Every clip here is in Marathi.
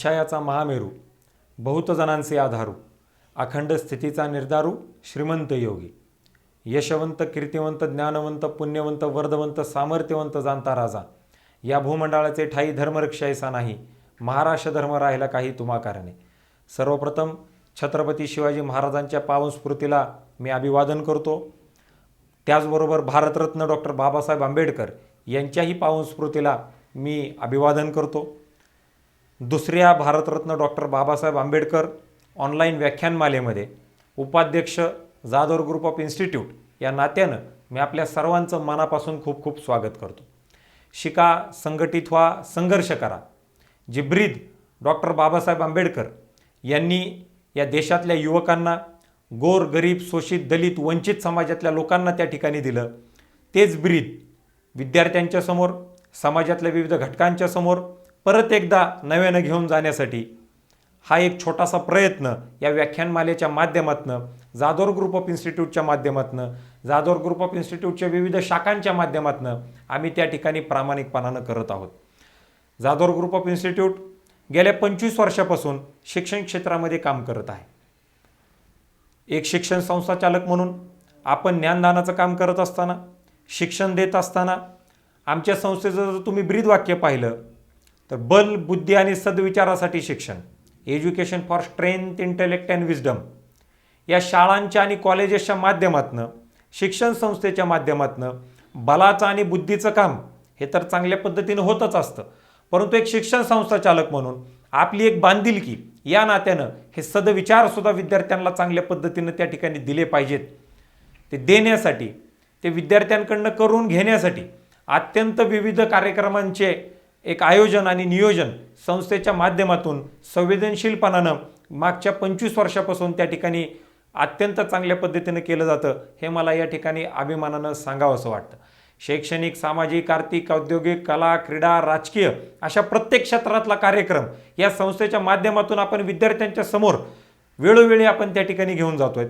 इच्छायाचा महामेरू, बहुत जणांचे आधारू, अखंड स्थितीचा निर्धारू, श्रीमंत योगी, यशवंत, कीर्तिवंत, ज्ञानवंत, पुण्यवंत, वर्धवंत, सामर्थ्यवंत जाणता राजा, या भूमंडळाचे ठाई धर्मरक्षा ऐसा नाही, महाराष्ट्र धर्म राहिला काही तुम्हा कारणे. सर्वप्रथम छत्रपती शिवाजी महाराजांच्या पावन स्मृतीला मी अभिवादन करतो. त्याचबरोबर भारतरत्न डॉक्टर बाबासाहेब आंबेडकर यांच्याही पावन स्मृतीला मी अभिवादन करतो. दुसऱ्या भारतरत्न डॉक्टर बाबासाहेब आंबेडकर ऑनलाईन व्याख्यानमालेमध्ये उपाध्यक्ष जाधव ग्रुप ऑफ इन्स्टिट्यूट या नात्यानं मी आपल्या सर्वांचं मनापासून खूप खूप स्वागत करतो. शिका, संघटित व्हा, संघर्ष करा. जी ब्रीद डॉक्टर बाबासाहेब आंबेडकर यांनी या देशातल्या युवकांना, गोर, गरीब, शोषित, दलित, वंचित समाजातल्या लोकांना त्या ठिकाणी दिलं, तेच ब्रीद विद्यार्थ्यांच्या समोर, समाजातल्या विविध घटकांच्या समोर परत एकदा नव्यानं घेऊन जाण्यासाठी हा एक छोटासा प्रयत्न या व्याख्यानमालेच्या माध्यमातून, जाधव ग्रुप ऑफ इन्स्टिट्यूटच्या माध्यमातून, जाधव ग्रुप ऑफ इन्स्टिट्यूटच्या विविध शाखांच्या माध्यमातून आम्ही त्या ठिकाणी प्रामाणिकपणानं करत आहोत. जाधव ग्रुप ऑफ इन्स्टिट्यूट गेल्या 25 वर्षापासून शिक्षण क्षेत्रामध्ये काम करत आहे. एक शिक्षण संस्था चालक म्हणून आपण ज्ञानदानाचं काम करत असताना, शिक्षण देत असताना आमच्या संस्थेचं जर तुम्ही ब्रीद वाक्य पाहिलं तर बल, बुद्धी आणि सद्विचारासाठी शिक्षण, education for strength, intellect and wisdom, या शाळांच्या आणि कॉलेजेसच्या माध्यमातून, शिक्षण संस्थेच्या माध्यमातून बलाचं आणि बुद्धीचं काम हे तर चांगल्या पद्धतीनं होतच असतं, परंतु एक शिक्षण संस्था चालक म्हणून आपली एक बांधिलकी या नात्यानं हे सद्विचारसुद्धा विद्यार्थ्यांना चांगल्या पद्धतीनं त्या ठिकाणी दिले पाहिजेत. ते देण्यासाठी, ते विद्यार्थ्यांकडनं करून घेण्यासाठी अत्यंत विविध कार्यक्रमांचे एक आयोजन आणि नियोजन संस्थेच्या माध्यमातून संवेदनशीलपणानं मागच्या 25 वर्षापासून त्या ठिकाणी अत्यंत चांगल्या पद्धतीनं केलं जातं, हे मला या ठिकाणी अभिमानानं सांगावं असं वाटतं. शैक्षणिक, सामाजिक, आर्थिक, औद्योगिक, कला, क्रीडा, राजकीय अशा प्रत्येक क्षेत्रातला कार्यक्रम या संस्थेच्या माध्यमातून आपण विद्यार्थ्यांच्या समोर वेळोवेळी आपण त्या ठिकाणी घेऊन जातोय.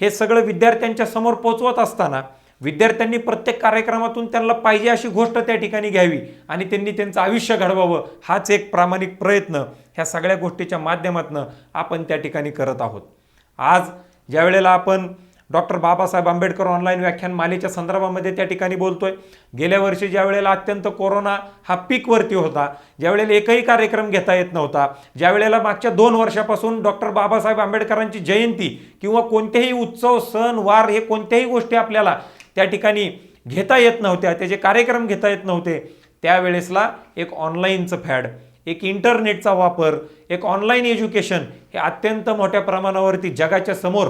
हे सगळं विद्यार्थ्यांच्या समोर पोहोचवत असताना विद्यार्थ्यांनी प्रत्येक कार्यक्रमातून त्यांना पाहिजे अशी गोष्ट त्या ठिकाणी घ्यावी आणि त्यांनी त्यांचं आयुष्य घडवावं, हाच एक प्रामाणिक प्रयत्न ह्या सगळ्या गोष्टीच्या माध्यमातून आपण त्या ठिकाणी करत आहोत. आज ज्या वेळेला आपण डॉक्टर बाबासाहेब आंबेडकर ऑनलाईन व्याख्यान मालेच्या संदर्भामध्ये त्या ठिकाणी बोलतोय, गेल्या वर्षी ज्या वेळेला अत्यंत कोरोना हा पीकवरती होता, ज्या वेळेला एकही कार्यक्रम घेता येत नव्हता, ज्या वेळेला मागच्या 2 वर्षापासून डॉक्टर बाबासाहेब आंबेडकरांची जयंती किंवा कोणतेही उत्सव, सण, वार हे कोणत्याही गोष्टी आपल्याला त्या ठिकाणी घेता येत नव्हत्या, त्याचे कार्यक्रम घेता येत नव्हते, त्यावेळेसला एक ऑनलाईनचं फॅड, एक इंटरनेटचा वापर, एक ऑनलाईन एज्युकेशन हे अत्यंत मोठ्या प्रमाणावरती जगाच्या समोर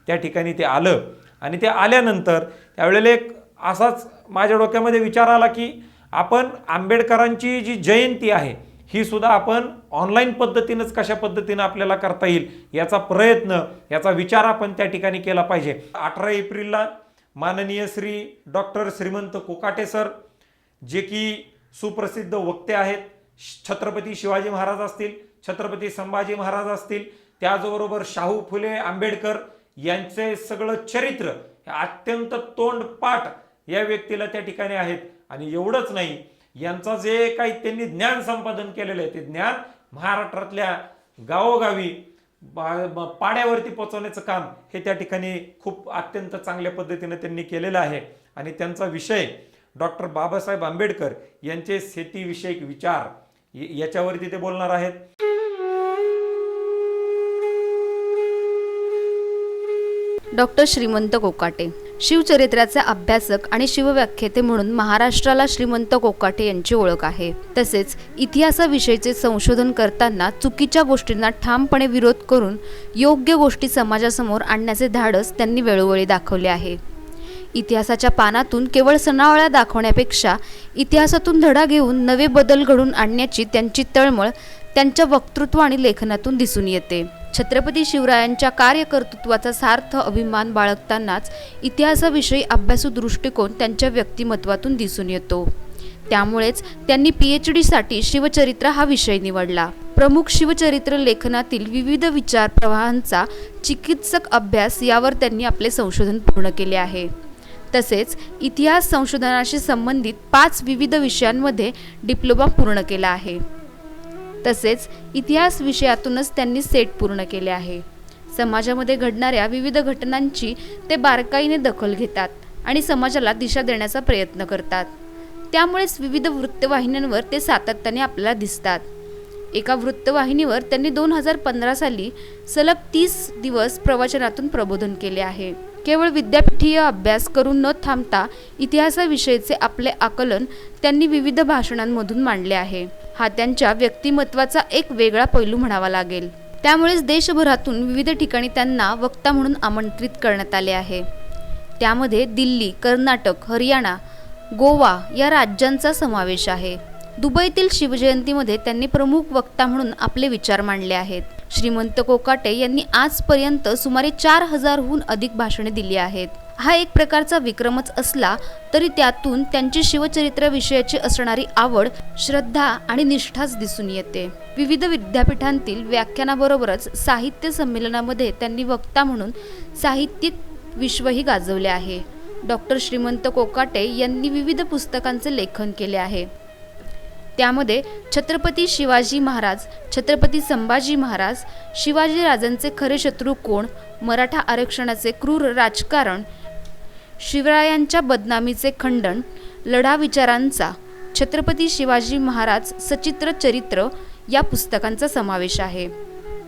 त्या ठिकाणी ते आलं. आणि ते आल्यानंतर त्यावेळेला एक असाच माझ्या डोक्यामध्ये विचार आला की आपण आंबेडकरांची जी जयंती आहे ही सुद्धा आपण ऑनलाईन पद्धतीनंच कशा पद्धतीनं आपल्याला करता येईल याचा प्रयत्न, याचा विचार आपण त्या ठिकाणी केला पाहिजे. 18 एप्रिलला माननीय श्री डॉक्टर श्रीमंत कोकाटे सर, जे की सुप्रसिद्ध वक्ते आहेत, छत्रपती शिवाजी महाराज असतील, छत्रपती संभाजी महाराज असतील, त्याचबरोबर शाहू फुले आंबेडकर यांचे सगळं चरित्र अत्यंत तोंडपाठ या व्यक्तीला त्या ठिकाणी आहेत. आणि एवढंच नाही, यांचं जे काही त्यांनी ज्ञान संपादन केलेलं आहे ते ज्ञान महाराष्ट्रातल्या गावोगावी पाड्यावरती पोहोचवण्याचं काम हे त्या ठिकाणी खूप अत्यंत चांगल्या पद्धतीने त्यांनी केलेलं आहे. आणि त्यांचा विषय डॉक्टर बाबासाहेब आंबेडकर यांचे शेतीविषयक विचार याच्यावरती ते बोलणार आहेत. डॉक्टर श्रीमंत कोकाटे शिवचरित्राचे अभ्यासक आणि शिवव्याख्याते म्हणून महाराष्ट्राला श्रीमंत कोकाटे यांची ओळख आहे. तसेच इतिहासाविषयीचे संशोधन करताना चुकीच्या गोष्टींना ठामपणे विरोध करून योग्य गोष्टी समाजासमोर आणण्याचे धाडस त्यांनी वेळोवेळी दाखवले आहे. इतिहासाच्या पानातून केवळ सणावळ्या दाखवण्यापेक्षा इतिहासातून धडा घेऊन नवे बदल घडवून आणण्याची त्यांची तळमळ त्यांच्या वक्तृत्व आणि लेखनातून दिसून येते. छत्रपती शिवरायांच्या कार्यकर्तृत्वाचा सार्थ अभिमान बाळगतानाच इतिहासाविषयी अभ्यासू दृष्टिकोन त्यांच्या व्यक्तिमत्वातून दिसून येतो. त्यामुळेच त्यांनी PhD साठी शिवचरित्र हा विषय निवडला. प्रमुख शिवचरित्र लेखनातील विविध विचार प्रवाहांचा चिकित्सक अभ्यास यावर त्यांनी आपले संशोधन पूर्ण केले आहे. तसेच इतिहास संशोधनाशी संबंधित 5 विविध विषयांमध्ये डिप्लोमा पूर्ण केला आहे. तसेच इतिहास विषयातूनच त्यांनी सेट पूर्ण केले आहे. समाजामध्ये घडणाऱ्या विविध घटनांची ते बारकाईने दखल घेतात आणि समाजाला दिशा देण्याचा प्रयत्न करतात. त्यामुळेच विविध वृत्तवाहिन्यांवर ते सातत्याने आपल्याला दिसतात. एका वृत्तवाहिनीवर त्यांनी 2015 साली सलग 30 दिवस प्रवचनातून प्रबोधन केले आहे. केवळ विद्यापीठीय अभ्यास करून न थांबता इतिहासाविषयीचे आपले आकलन त्यांनी विविध भाषणांमधून मांडले आहे. हा त्यांच्या व्यक्तिमत्वाचा एक वेगळा पैलू म्हणावा लागेल. त्यामुळेच देशभरातून विविध ठिकाणी त्यांना वक्ता म्हणून आमंत्रित करण्यात आले आहे. त्यामध्ये दिल्ली, कर्नाटक, हरियाणा, गोवा या राज्यांचा समावेश आहे. दुबईतील शिवजयंतीमध्ये त्यांनी प्रमुख वक्ता म्हणून आपले विचार मांडले आहेत. श्रीमंत कोकाटे यांनी आजपर्यंत सुमारे 4000हून अधिक भाषणे दिली आहेत. हा एक प्रकारचा विक्रमच असला तरी त्यातून त्यांची शिवचरित्राविषयीची असणारी आवड, श्रद्धा आणि निष्ठाच दिसून येते. विविध विद्यापीठांतील व्याख्यानाबरोबरच साहित्य संमेलनामध्ये त्यांनी वक्ता म्हणून साहित्यिक विश्वही गाजवले आहे. डॉक्टर श्रीमंत कोकाटे यांनी विविध पुस्तकांचे लेखन केले आहे. त्यामध्ये छत्रपती शिवाजी महाराज, छत्रपती संभाजी महाराज, शिवाजी राजांचे खरे शत्रू कोण, मराठा आरक्षणाचे क्रूर राजकारण, शिवरायांच्या बदनामीचे खंडन, लढा विचारांचा, छत्रपती शिवाजी महाराज सचित्र चरित्र या पुस्तकांचा समावेश आहे.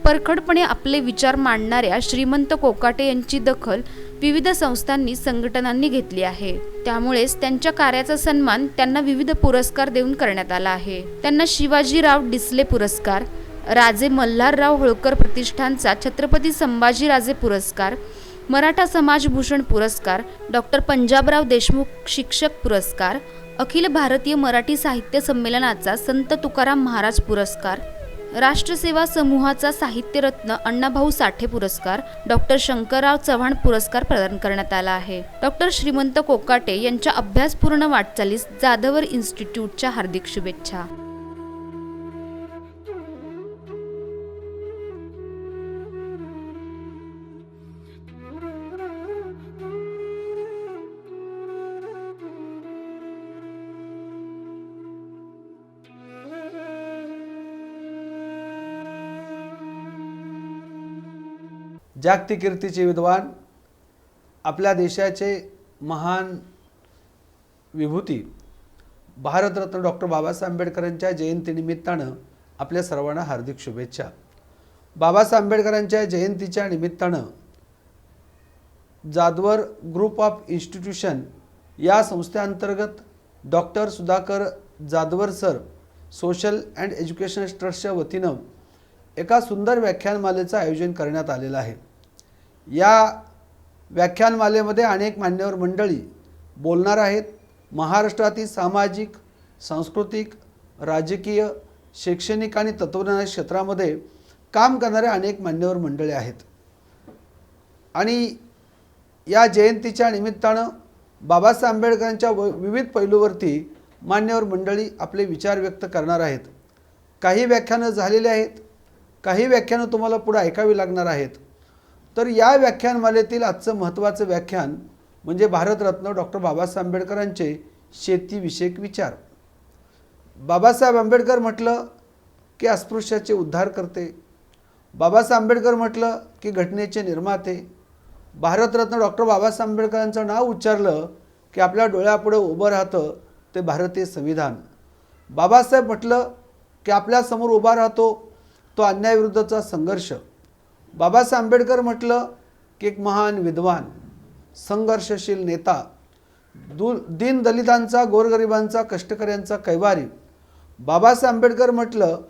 परखडपणे आपले विचार मांडणाऱ्या श्रीमंत कोकाटे यांची दखल विविध संस्थांनी, संघटनांनी घेतली आहे. त्यामुळेच त्यांच्या कार्याचा सन्मान त्यांना विविध पुरस्कार देऊन करण्यात आला आहे. त्यांना शिवाजीराव डिसले पुरस्कार, राजे मल्हारराव होळकर प्रतिष्ठानचा छत्रपती संभाजीराजे पुरस्कार, मराठा समाजभूषण पुरस्कार, डॉक्टर पंजाबराव देशमुख शिक्षक पुरस्कार, अखिल भारतीय मराठी साहित्य संमेलनाचा संत तुकाराम महाराज पुरस्कार, राष्ट्रसेवा समूहाचा साहित्यरत्न अण्णाभाऊ साठे पुरस्कार, डॉक्टर शंकरराव चव्हाण पुरस्कार प्रदान करण्यात आला आहे. डॉक्टर श्रीमंत कोकाटे यांच्या अभ्यासपूर्ण वाटचालीस जाधवर इन्स्टिट्यूटच्या हार्दिक शुभेच्छा. जागतिक कीर्तीचे विद्वान, आपल्या देशाचे महान विभूती भारतरत्न डॉक्टर बाबासाहेब आंबेडकरांच्या जयंतीनिमित्तानं आपल्या सर्वांना हार्दिक शुभेच्छा. बाबासाहेब आंबेडकरांच्या जयंतीच्या निमित्तानं जाधवर ग्रुप ऑफ इन्स्टिट्यूशन या संस्थेअंतर्गत doctor Sudhakar Jadhavar sir social and educational ट्रस्टच्या वतीनं एका सुंदर व्याख्यानमालेचं आयोजन करण्यात आलेलं आहे. या व्याख्यानमालेमध्ये अनेक मान्यवर मंडळी बोलणार आहेत. महाराष्ट्रातील सामाजिक, सांस्कृतिक, राजकीय, शैक्षणिक आणि तत्वज्ञान क्षेत्रामध्ये काम करणारे अनेक मान्यवर मंडळी आहेत. आणि या जयंतीच्या निमित्तानं बाबासाहेब आंबेडकरांच्या विविध पैलूवरती मान्यवर मंडळी आपले विचार व्यक्त करणार आहेत. काही व्याख्यानं झालेली आहेत, काही व्याख्यानं तुम्हाला पुढे ऐकावी लागणार आहेत. तर या व्याख्यानमालेतील आजचं महत्त्वाचं व्याख्यान म्हणजे भारतरत्न डॉक्टर बाबासाहेब आंबेडकरांचे शेतीविषयक विचार. बाबासाहेब आंबेडकर म्हटलं की अस्पृश्याचे उद्धार करते. बाबासाहेब आंबेडकर म्हटलं की घटनेचे निर्माते. भारतरत्न डॉक्टर बाबासाहेब आंबेडकरांचं नाव उच्चारलं की आपल्या डोळ्यापुढे उभं राहतं ते भारतीय संविधान. बाबासाहेब म्हटलं की आपल्यासमोर उभा राहतो तो अन्यायाविरुद्धचा संघर्ष. बाबासाहेब आंबेडकर म्हटलं की एक महान विद्वान, संघर्षशील नेता, दीन दलितांचा, गोरगरिबांचा, कष्टकऱ्यांचा कैवारी. बाबासाहेब आंबेडकर म्हटलं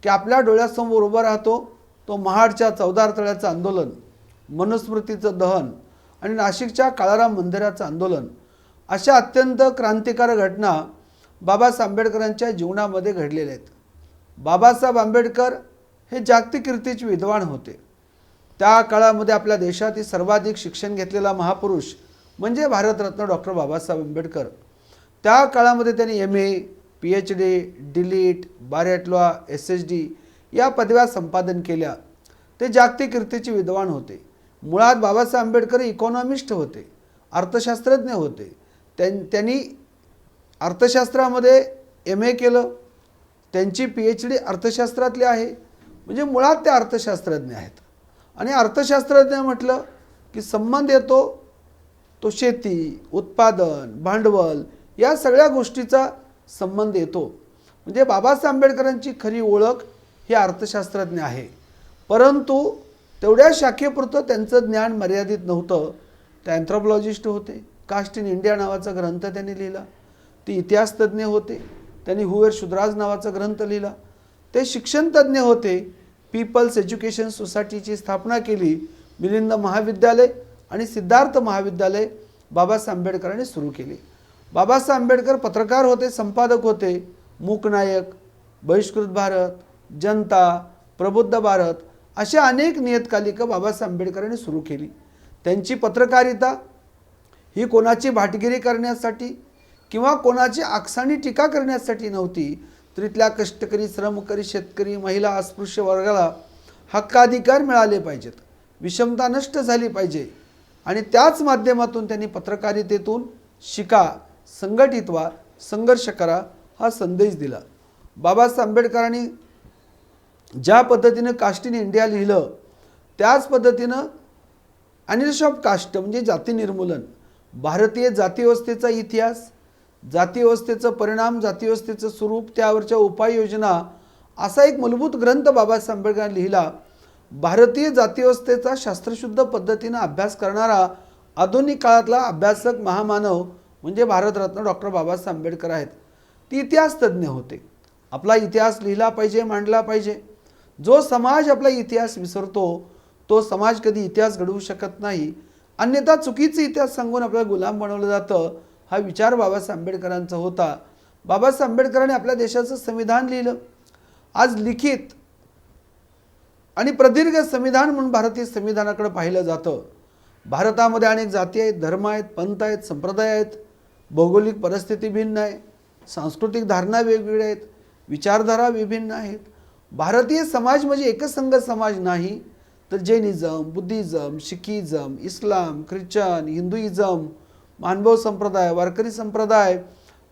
की आपल्या डोळ्यासमोर उभा राहतो तो महाडच्या चौदार तळ्याचं आंदोलन, मनुस्मृतीचं दहन आणि नाशिकच्या काळाराम मंदिराचं आंदोलन. अशा अत्यंत क्रांतिकारक घटना बाबासाहेब आंबेडकरांच्या जीवनामध्ये घडलेल्या आहेत. बाबासाहेब आंबेडकर हे जागतिक कीर्तीचे विद्वान होते. त्या काळामध्ये आपल्या देशातील सर्वाधिक शिक्षण घेतलेला महापुरुष म्हणजे भारतरत्न डॉक्टर बाबासाहेब आंबेडकर. त्या काळामध्ये त्यांनी MA, PhD, DLIT, bar at law, SSD या पदव्या संपादन केल्या. ते जागतिक कीर्तीचे विद्वान होते. मुळात बाबासाहेब आंबेडकर इकॉनॉमिस्ट होते, अर्थशास्त्रज्ञ होते. त्यांनी अर्थशास्त्रामध्ये MA केलं, त्यांची PhD अर्थशास्त्रातली आहे, म्हणजे मुळात ते अर्थशास्त्रज्ञ आहेत. आणि अर्थशास्त्रज्ञ म्हटलं की संबंध येतो तो शेती, उत्पादन, भांडवल या सगळ्या गोष्टीचा संबंध येतो. म्हणजे बाबासाहेब आंबेडकरांची खरी ओळख हे अर्थशास्त्रज्ञ आहे. परंतु तेवढ्या शाखेपुरतं त्यांचं ज्ञान मर्यादित नव्हतं. ते अँथ्रोपॉलॉजिस्ट होते. कास्ट इन इंडिया नावाचा ग्रंथ त्यांनी लिहिला. ते इतिहास तज्ज्ञ होते. त्यांनी हुवेर शुद्राज नावाचा ग्रंथ लिहिला. ते शिक्षण तज्ज्ञ होते. पीपल्स एज्युकेशन सोसायटीची स्थापना केली. मिलिंद महाविद्यालय आणि सिद्धार्थ महाविद्यालय बाबासाहेब आंबेडकरांनी सुरू केली. बाबासाहेब आंबेडकर पत्रकार होते, संपादक होते. मूकनायक, बहिष्कृत भारत, जनता, प्रबुद्ध भारत अशा अनेक नियतकालिका बाबासाहेब आंबेडकरांनी सुरू केली. त्यांची पत्रकारिता ही कोणाची भाटगिरी करण्यासाठी किंवा कोणाची आकसानी टीका करण्यासाठी नव्हती, तर इथल्या कष्टकरी, श्रमकरी, शेतकरी, महिला, अस्पृश्य वर्गाला हक्काधिकार मिळाले पाहिजेत, विषमता नष्ट झाली पाहिजे आणि त्याच माध्यमातून त्यांनी पत्रकारितेतून शिका, संघटित व्हा, संघर्ष करा हा संदेश दिला. बाबासाहेब आंबेडकरांनी ज्या पद्धतीनं कास्ट इन इंडिया लिहिलं त्याच पद्धतीनं ॲनिलिसिस ऑफ कास्ट म्हणजे जाती निर्मूलन, भारतीय जातीव्यवस्थेचा इतिहास, जातीव्यवस्थेचं परिणाम, जातीव्यवस्थेचं स्वरूप, त्यावरच्या उपाययोजना असा एक मूलभूत ग्रंथ बाबासाहेब आंबेडकरांनी लिहिला. भारतीय जातीव्यवस्थेचा शास्त्रशुद्ध पद्धतीनं अभ्यास करणारा आधुनिक काळातला अभ्यासक महामानव म्हणजे भारतरत्न डॉक्टर बाबासाहेब आंबेडकर आहेत. ती इतिहास तज्ज्ञ होते. आपला इतिहास लिहिला पाहिजे, मांडला पाहिजे. जो समाज आपला इतिहास विसरतो तो समाज कधी इतिहास घडवू शकत नाही. अन्यथा चुकीचा इतिहास सांगून आपल्याला गुलाम बनवलं जातं. हा विचार बाबासाहेब आंबेडकरांचा होता. बाबासाहेब आंबेडकरांनी आपल्या देशाचं संविधान लिहिलं. आज लिखित आणि प्रदीर्घ संविधान म्हणून भारतीय संविधानाकडे पाहिलं जातं. भारतामध्ये अनेक जाती आहेत, धर्म आहेत, पंथ आहेत, संप्रदाय आहेत, भौगोलिक परिस्थिती भिन्न आहे, सांस्कृतिक धारणा वेगवेगळ्या आहेत, विचारधारा विभिन्न आहेत. भारतीय समाज म्हणजे एकसंघ समाज नाही, तर जैनिझम, बुद्धिझम, शिखिझम, इस्लाम, ख्रिश्चन, हिंदुइझम, मानभव संप्रदाय, वारकरी संप्रदाय,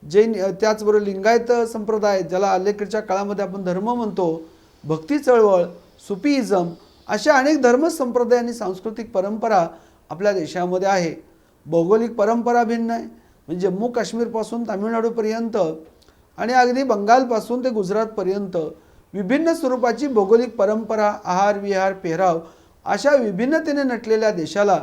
जैन, त्याचबरोबर लिंगायत संप्रदाय ज्याला अलीकडच्या काळामध्ये आपण धर्म म्हणतो, भक्ती चळवळ, सुफीइझम अशा अनेक धर्म संप्रदाय आणि सांस्कृतिक परंपरा आपल्या देशामध्ये आहे. भौगोलिक परंपरा भिन्न आहे. म्हणजे जम्मू काश्मीरपासून तामिळनाडूपर्यंत आणि अगदी बंगालपासून ते गुजरातपर्यंत विभिन्न स्वरूपाची भौगोलिक परंपरा, आहार विहार, पेहराव अशा विभिन्नतेने नटलेल्या देशाला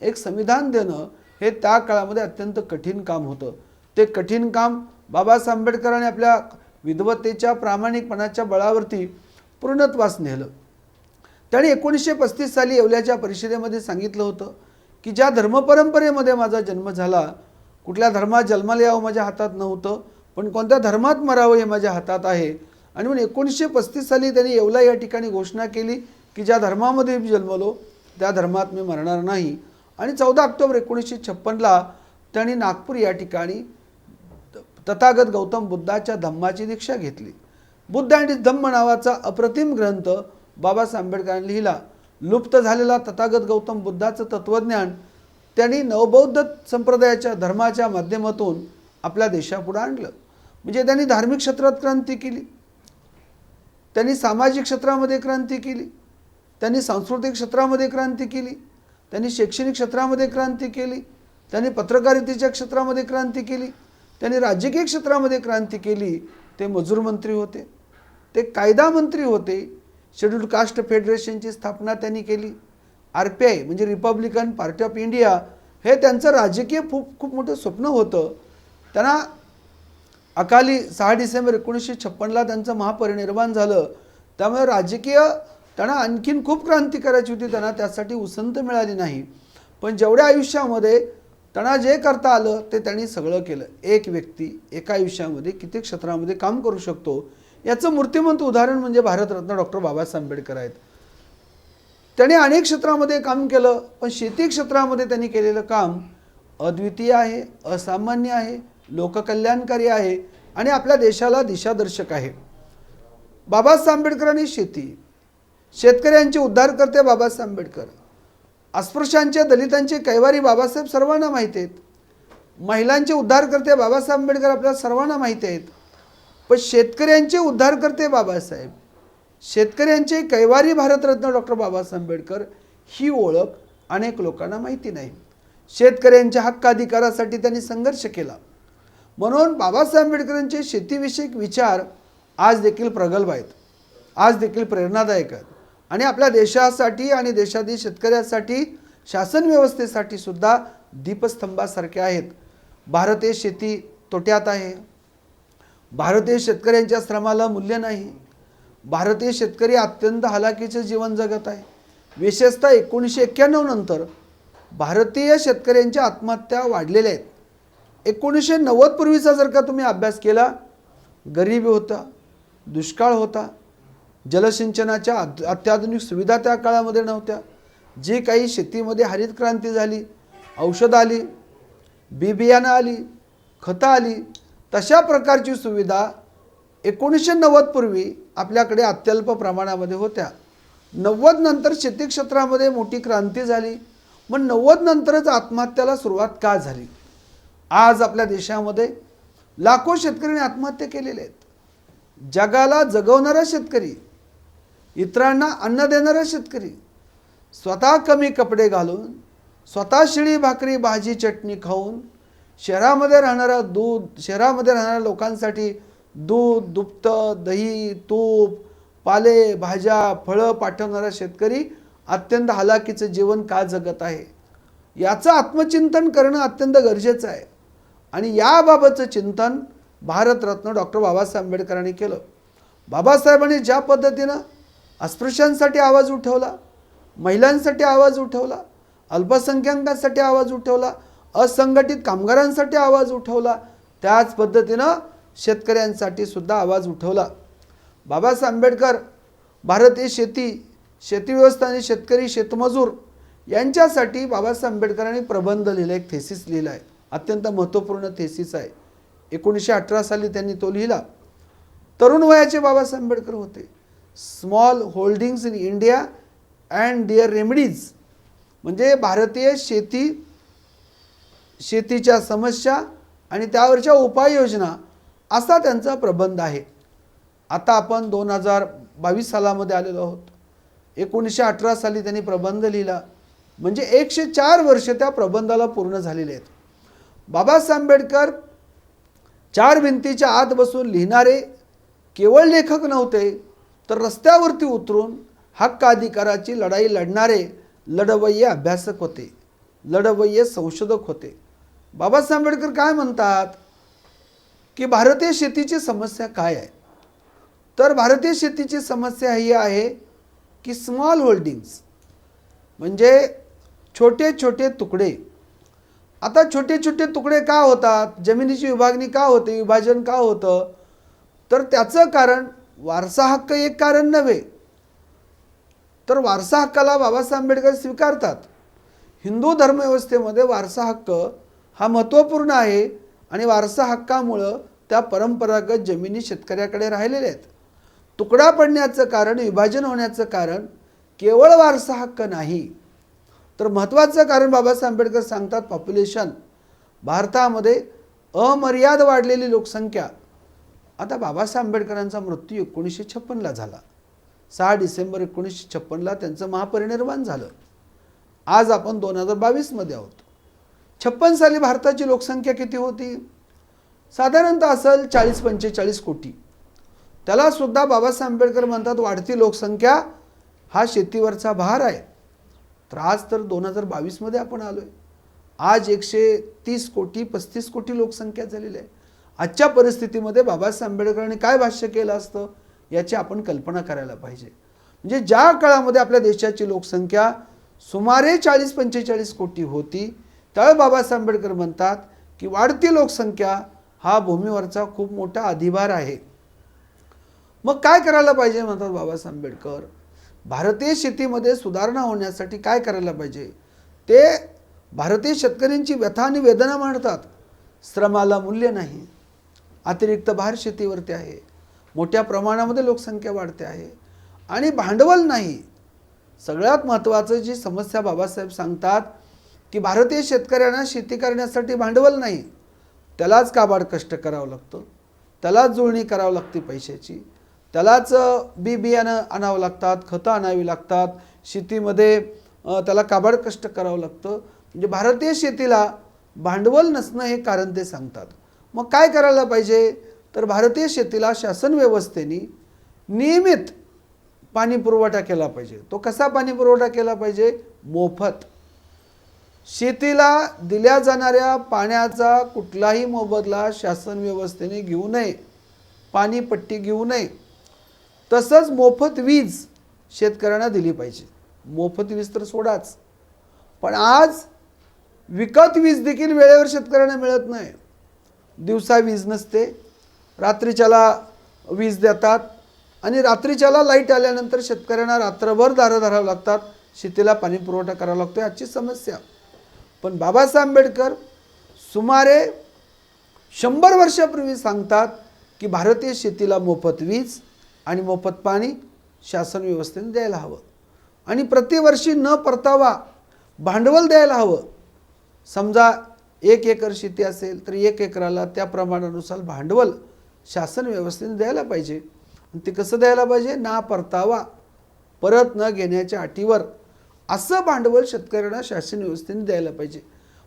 एक संविधान देणं हे त्या काळामध्ये अत्यंत कठीण काम होतं. ते कठीण काम बाबासाहेब आंबेडकरांनी आपल्या विद्वत्तेच्या, प्रामाणिकपणाच्या बळावरती पूर्णत्वास नेलं. त्यांनी 1935 साली येवल्याच्या परिषदेमध्ये सांगितलं होतं की ज्या धर्मपरंपरेमध्ये माझा जन्म झाला, कुठल्या धर्मात जन्माला यावं माझ्या हातात नव्हतं, पण कोणत्या धर्मात मरावं हे माझ्या हातात आहे. आणि म्हणून 1935 साली त्यांनी येवला या ठिकाणी घोषणा केली की ज्या धर्मामध्ये मी जन्मलो त्या धर्मात मी मरणार नाही. आणि 14 ऑक्टोबर 1956ला त्यांनी नागपूर या ठिकाणी तथागत गौतम बुद्धाच्या धम्माची दीक्षा घेतली. बुद्ध आणि धम्म नावाचा अप्रतिम ग्रंथ बाबासाहेब आंबेडकरांनी लिहिला. लुप्त झालेला तथागत गौतम बुद्धाचं तत्त्वज्ञान त्यांनी नवबौद्ध संप्रदायाच्या धर्माच्या माध्यमातून आपल्या देशापुढे आणलं. म्हणजे त्यांनी धार्मिक क्षेत्रात क्रांती केली, त्यांनी सामाजिक क्षेत्रामध्ये क्रांती केली, त्यांनी सांस्कृतिक क्षेत्रामध्ये क्रांती केली, त्यांनी शैक्षणिक क्षेत्रामध्ये क्रांती केली, त्यांनी पत्रकारितेच्या क्षेत्रामध्ये क्रांती केली, त्यांनी राजकीय क्षेत्रामध्ये क्रांती केली. ते मजूर मंत्री होते, ते कायदा मंत्री होते. शेड्यूल्ड कास्ट फेडरेशनची स्थापना त्यांनी केली. RPI म्हणजे रिपब्लिकन पार्टी ऑफ इंडिया हे त्यांचं राजकीय खूप मोठं स्वप्न होतं. त्यांना अकाली 6 डिसेंबर 1956ला त्यांचं महापरिनिर्वाण झालं. त्यामुळे राजकीय त्यांना आणखीन खूप क्रांती करायची होती, त्यांना त्यासाठी उसंत मिळाली नाही. पण जेवढ्या आयुष्यामध्ये त्यांना जे करता आलं ते त्यांनी सगळं केलं. एक व्यक्ती एका आयुष्यामध्ये किती क्षेत्रामध्ये काम करू शकतो याचं मूर्तिमंत उदाहरण म्हणजे भारतरत्न डॉक्टर बाबासाहेब आंबेडकर आहेत. त्यांनी अनेक क्षेत्रामध्ये काम केलं, पण शेती क्षेत्रामध्ये त्यांनी केलेलं काम अद्वितीय आहे, असामान्य आहे, लोककल्याणकारी आहे आणि आपल्या देशाला दिशादर्शक आहे. बाबासाहेब आंबेडकरांनी शेतकऱ्यांचे उद्धारकर्ते बाबासाहेब आंबेडकर, अस्पृश्यांचे, दलितांचे कैवारी बाबासाहेब सर्वांना माहिती आहेत. महिलांचे उद्धारकर्ते बाबासाहेब आंबेडकर आपल्याला सर्वांना माहिती आहेत. पण शेतकऱ्यांचे उद्धारकर्ते बाबासाहेब, शेतकऱ्यांचे कैवारी भारतरत्न डॉक्टर बाबासाहेब आंबेडकर ही ओळख अनेक लोकांना माहिती नाही. शेतकऱ्यांच्या हक्काधिकारासाठी त्यांनी संघर्ष केला. म्हणून बाबासाहेब आंबेडकरांचे शेतीविषयक विचार आज देखील प्रगल्भ आहेत, आज देखील प्रेरणादायक आहेत आणि आपल्या देशासाठी आणि देशातील शेतकऱ्यांसाठी शासन व्यवस्थेसाठी सुद्धा दीपस्तंभासारखे आहेत. भारतीय शेती तोट्यात आहे. भारतीय शेतकऱ्यांच्या श्रमाला मूल्य नाही. भारतीय शेतकरी अत्यंत हालाकीचे जीवन जगत आहे. विशेषतः 1991 नंतर भारतीय शेतकऱ्यांच्या आत्महत्या वाढलेल्या आहेत. 1990 पूर्वीचा जर का तुम्ही अभ्यास केला, गरिबी होता, दुष्काळ होता, जलसिंचनाच्या अत्याधुनिक सुविधा त्या काळामध्ये नव्हत्या. जी काही शेतीमध्ये हरित क्रांती झाली, औषध आली, बी बियाणं आली, खतं आली, तशा प्रकारची सुविधा 1990 पूर्वी आपल्याकडे अत्यल्प प्रमाणामध्ये होत्या. 90 नंतर शेती क्षेत्रामध्ये मोठी क्रांती झाली. मग 90 नंतरच आत्महत्याला सुरुवात का झाली? आज आपल्या देशामध्ये लाखो शेतकऱ्यांनी आत्महत्या केलेल्या आहेत. जगाला जगवणारा शेतकरी, इतरांना अन्न देणारा शेतकरी, स्वतः कमी कपडे घालून, स्वतः शिळी भाकरी भाजी चटणी खाऊन शहरामध्ये राहणाऱ्या लोकांसाठी दूध, दुभतं, दही, तूप, पाले, भाज्या, फळं पाठवणारा शेतकरी अत्यंत हालाकीचं जीवन का जगत आहे, याचं आत्मचिंतन करणं अत्यंत गरजेचं आहे. आणि याबाबतचं चिंतन भारतरत्न डॉक्टर बाबासाहेब आंबेडकरांनी केलं. बाबासाहेबांनी ज्या पद्धतीनं अस्पृश्यांसाठी आवाज उठवला, महिलांसाठी आवाज उठवला, अल्पसंख्याकांसाठी आवाज उठवला, असंघटित कामगारांसाठी आवाज उठवला, त्याच पद्धतीनं शेतकऱ्यांसाठी सुद्धा आवाज उठवला. बाबासाहेब आंबेडकर भारतीय शेती व्यवस्था आणि शेतकरी शेतमजूर यांच्यासाठी बाबासाहेब आंबेडकरांनी प्रबंध लिहिला, एक थेसिस लिहिला आहे. अत्यंत महत्त्वपूर्ण थेसिस आहे. 1918 साली त्यांनी तो लिहिला. तरुण वयाचे बाबासाहेब आंबेडकर होते. Small holdings in India and their remedies, म्हणजे भारतीय शेतीच्या समस्या आणि त्यावरच्या उपाययोजना, असा त्यांचा प्रबंध आहे. आता आपण 2022 सालामध्ये आलेलो आहोत. 1918 साली त्यांनी प्रबंध लिहिला, म्हणजे 104 वर्ष त्या प्रबंधाला पूर्ण झालेले आहेत. बाबासाहेब आंबेडकर 4 भिंतीच्या आत बसून लिहिणारे केवळ लेखक नव्हते, तर रस्त्यावरती उतरून हक्क अधिकाराची लढाई लढणारे लढवय्ये अभ्यासक होते, लढवय्ये संशोधक होते. बाबासाहेब आंबेडकर काय म्हणतात की भारतीय शेतीची समस्या काय आहे? तर भारतीय शेतीची समस्या ही आहे की स्मॉल होल्डिंग्स, म्हणजे छोटे छोटे तुकडे. आता छोटे छोटे तुकडे का होतात? जमिनीची विभागणी का होते, विभाजन का होतं? तर त्याचं कारण वारसा हक्क एक कारण नव्हे, तर वारसा हक्काला बाबासाहेब आंबेडकर स्वीकारतात. हिंदू धर्मव्यवस्थेमध्ये वारसा हक्क हा महत्त्वपूर्ण आहे आणि वारसा हक्कामुळं त्या परंपरागत जमिनी शेतकऱ्याकडे राहिलेल्या आहेत. तुकडा पडण्याचं कारण, विभाजन होण्याचं कारण केवळ वारसा हक्क नाही, तर महत्त्वाचं कारण बाबासाहेब आंबेडकर सांगतात पॉप्युलेशन. भारतामध्ये अमर्याद वाढलेली लोकसंख्या. आता बाबासाहेब आंबेडकरांचा मृत्यू 1956ला झाला. 6 डिसेंबर 1956ला त्यांचं महापरिनिर्वाण झालं. आज आपण 2022 मध्ये आहोत. 56 साली भारताची लोकसंख्या किती होती? साधारणतः असेल 40-45 कोटी. त्याला सुद्धा बाबासाहेब आंबेडकर म्हणतात वाढती लोकसंख्या हा शेतीवरचा भार आहे. तर आज तर 2022 मध्ये आपण आलोय. आज 130 कोटी 35 कोटी लोकसंख्या झालेली आहे. आजच्या परिस्थितीमध्ये बाबासाहेब आंबेडकरांनी काय भाष्य केलं असतं याची आपण कल्पना करायला पाहिजे. म्हणजे ज्या काळामध्ये आपल्या देशाची लोकसंख्या सुमारे 40-45 कोटी होती, त्यावेळी बाबासाहेब आंबेडकर म्हणतात की वाढती लोकसंख्या हा भूमीवरचा खूप मोठा अधिभार आहे. मग काय करायला पाहिजे म्हणतात बाबासाहेब आंबेडकर? भारतीय शेतीमध्ये सुधारणा होण्यासाठी काय करायला पाहिजे ते भारतीय शेतकऱ्यांची व्यथा आणि वेदना मांडतात. श्रमाला मूल्य नाही, अतिरिक्त भार शेतीवरती आहे, मोठ्या प्रमाणामध्ये लोकसंख्या वाढते आहे आणि भांडवल नाही. सगळ्यात महत्त्वाचं जी समस्या बाबासाहेब सांगतात की भारतीय शेतकऱ्यांना शेती करण्यासाठी भांडवल नाही, त्यालाच काबाड कष्ट करावं लागतं. त्यालाच जुळणी करावी लागते पैशाची, त्यालाच बी बियाणं आणावं लागतात, खतं आणावी लागतात, शेतीमध्ये त्याला काबाड कष्ट करावं लागतं. म्हणजे भारतीय शेतीला भांडवल नसणं हे कारण ते सांगतात. मग काय करायला पाहिजे, तर भारतीय शेतीला शासन व्यवस्थेने नियमित पाणी पुरवठा केला पाहिजे. तो कसा पाणी पुरवठा केला पाहिजे, मोफत. शेतीला दिल्या जाणाऱ्या पाण्याचा कुठलाही मोबदला शासन व्यवस्थेने घेऊ नये, पाणीपट्टी घेऊ नये. तसंच मोफत वीज शेतकऱ्यांना दिली पाहिजे. मोफत वीज तर सोडाच, पण आज विकत वीज देखील वेळेवर शेतकऱ्यांना मिळत नाही. दिवसा वीज नसते, रात्रीच्याला वीज देतात आणि रात्रीच्याला लाईट आल्यानंतर शेतकऱ्यांना रात्रभर दारं धरावं लागतात, शेतीला पाणी पुरवठा करावा लागतो. याची समस्या. पण बाबासाहेब आंबेडकर सुमारे 100 वर्षापूर्वी सांगतात की भारतीय शेतीला मोफत वीज आणि मोफत पाणी शासन व्यवस्थेने द्यायला हवं आणि प्रतिवर्षी न परतावा भांडवल द्यायला हवं. समजा 1 एकर शेती असेल तर 1 एकराला त्या प्रमाणानुसार भांडवल शासन व्यवस्थेने द्यायला पाहिजे. आणि ते कसं द्यायला पाहिजे, ना परतावा, परत न घेण्याच्या अटीवर असं भांडवल शेतकऱ्यांना शासन व्यवस्थेने द्यायला पाहिजे.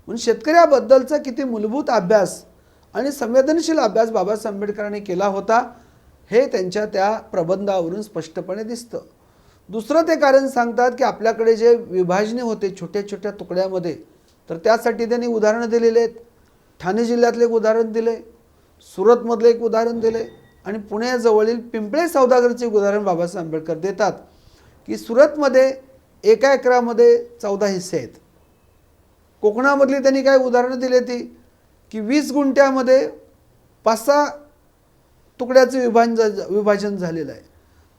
म्हणून शेतकऱ्याबद्दलचा किती मूलभूत अभ्यास आणि संवेदनशील अभ्यास बाबासाहेब आंबेडकरांनी केला होता हे त्यांच्या त्या प्रबंधावरून स्पष्टपणे दिसतं. दुसरं ते कारण सांगतात की आपल्याकडे जे विभाजने होते छोट्या छोट्या तुकड्यामध्ये, तर त्यासाठी त्यांनी उदाहरणं दिलेली आहेत. ठाणे जिल्ह्यातले एक उदाहरण दिले, सुरतमधले एक उदाहरण दिले आणि पुण्याजवळील पिंपळे सौदागरचे उदाहरण बाबासाहेब आंबेडकर देतात की सुरतमध्ये 1 एकरामध्ये 14 हिस्से आहेत. कोकणामधली त्यांनी काय उदाहरणं दिली ती की 20 गुंठ्यामध्ये 5-6 तुकड्याचं विभाजन झालेलं आहे.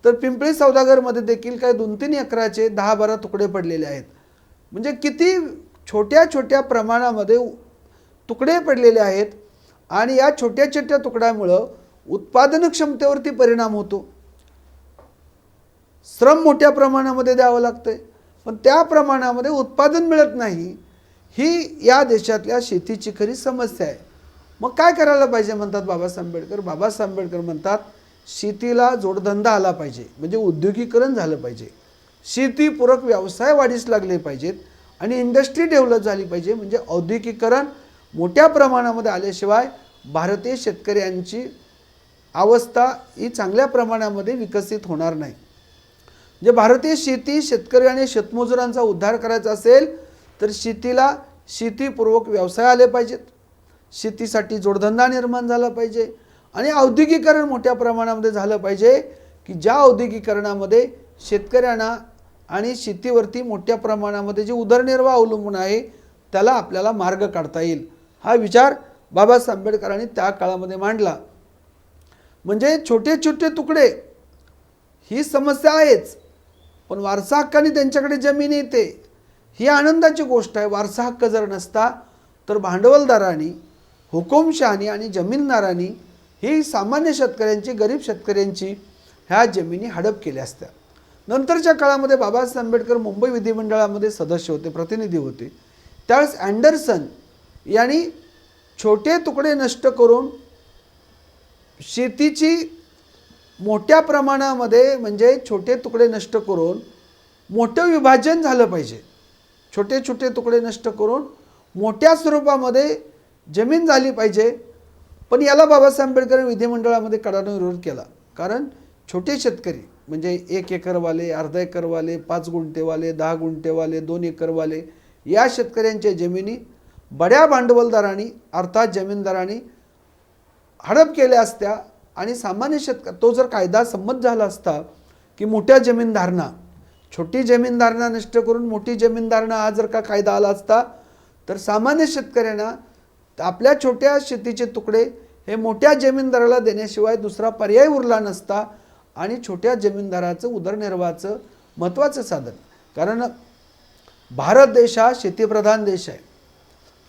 तर पिंपळी सौदागरमध्ये देखील काय 2-3 एकराचे 10-12 तुकडे पडलेले आहेत. म्हणजे किती छोट्या छोट्या प्रमाणामध्ये तुकडे पडलेले आहेत आणि या छोट्या छोट्या तुकड्यामुळं उत्पादन क्षमतेवरती परिणाम होतो. श्रम मोठ्या प्रमाणामध्ये द्यावं लागतंय, पण त्या प्रमाणामध्ये उत्पादन मिळत नाही. ही या देशातल्या शेतीची खरी समस्या आहे. मग काय करायला पाहिजे म्हणतात बाबासाहेब आंबेडकर. बाबासाहेब आंबेडकर म्हणतात शेतीला जोडधंदा आला पाहिजे, म्हणजे उद्योगीकरण झालं पाहिजे, शेतीपूरक व्यवसाय वाढीस लागले पाहिजेत आणि इंडस्ट्री डेव्हलप झाली पाहिजे. म्हणजे औद्योगिकीकरण मोठ्या प्रमाणामध्ये आल्याशिवाय भारतीय शेतकऱ्यांची अवस्था ही चांगल्या प्रमाणामध्ये विकसित होणार नाही. जे भारतीय शेती, शेतकरी आणि शेतमजुरांचा उद्धार करायचा असेल तर शेतीला शेतीपूर्वक व्यवसाय आले पाहिजेत, शेतीसाठी जोडधंदा निर्माण झाला पाहिजे आणि औद्योगिकरण मोठ्या प्रमाणामध्ये झालं पाहिजे की ज्या औद्योगिकरणामध्ये शेतकऱ्यांना आणि शेतीवरती मोठ्या प्रमाणामध्ये जे उदरनिर्वाह अवलंबून आहे त्याला आपल्याला मार्ग काढता येईल. हा विचार बाबासाहेब आंबेडकरांनी त्या काळामध्ये मांडला. म्हणजे छोटे छोटे तुकडे ही समस्या आहेच, पण वारसा हक्काने त्यांच्याकडे जमीन येते ही आनंदाची गोष्ट आहे. वारसा हक्क जर नसता तर भांडवलदारांनी, हुकुमशहानी आणि जमीनदारांनी ही सामान्य शेतकऱ्यांची, गरीब शेतकऱ्यांची ह्या जमिनी हडप केल्या असत्या. नंतरच्या काळामध्ये बाबासाहेब आंबेडकर मुंबई विधिमंडळामध्ये सदस्य होते, प्रतिनिधी होते. त्यावेळेस अँडरसन यांनी छोटे तुकडे नष्ट करून शेतीची मोठ्या प्रमाणामध्ये, म्हणजे छोटे तुकडे नष्ट करून मोठं विभाजन झालं पाहिजे. छोटे छोटे तुकडे नष्ट करून मोठ्या स्वरूपामध्ये जमीन झाली पाहिजे. पण याला बाबासाहेब आंबेडकर विधिमंडळामध्ये कडाडून विरोध केला. कारण छोटे शेतकरी म्हणजे 1 एकरवाले, अर्धा एकरवाले, 5 गुंठेवाले, 10 गुंठेवाले, 2 एकरवाले या शेतकऱ्यांच्या जमिनी बड्या भांडवलदारांनी अर्थात जमीनदारांनी हडप केल्या असत्या आणि सामान्य शेतकरी, तो जर कायदा संमत झाला असता की मोठ्या जमीनधारणा, छोटी जमीनधारणा नष्ट करून मोठी जमीनधारणा हा जर का कायदा आला असता तर सामान्य शेतकऱ्यांना आपल्या छोट्या शेतीचे तुकडे हे मोठ्या जमीनदाराला देण्याशिवाय दुसरा पर्याय उरला नसता आणि छोट्या जमीनदाराचं उदरनिर्वाहाचं महत्त्वाचं साधन. कारण भारत देश हा शेतीप्रधान देश आहे.